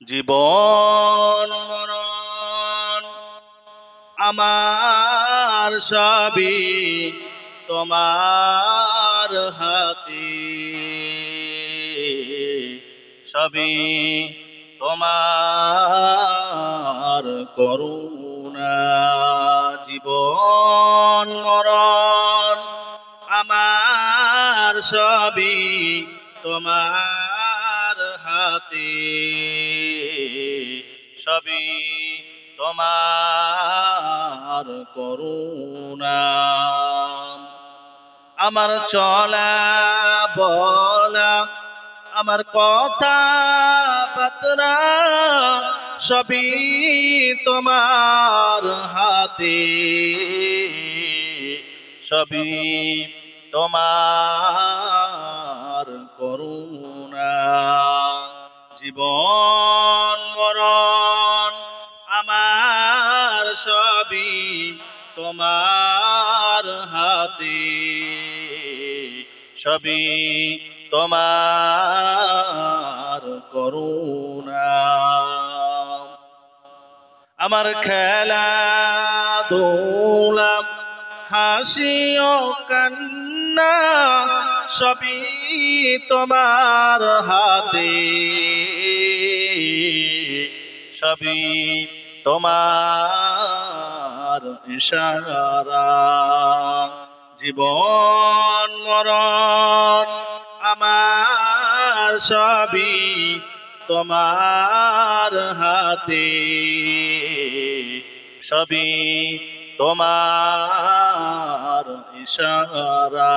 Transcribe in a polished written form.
জীবন মরণ আমার সবই তোমার হাতে, সবই তোমার করুণা। জীবন মরণ আমার সবই তোমার হাতে, সবই তোমার করুণা। আমার চলা বলা, আমার কথা বার্তা সবই তোমার হাতে, সবই তোমার করুণা। জীবন মরণ আমার সবই তোমার হাতে, সবই তোমার করুণা। আমার খেলা দোলা হাসি ও কান্না সবই তোমার হাতে, সবই তোমার ইশারা। জীবন মরণ আমার সবই তোমার হাতে, সবই তোমার ইশারা।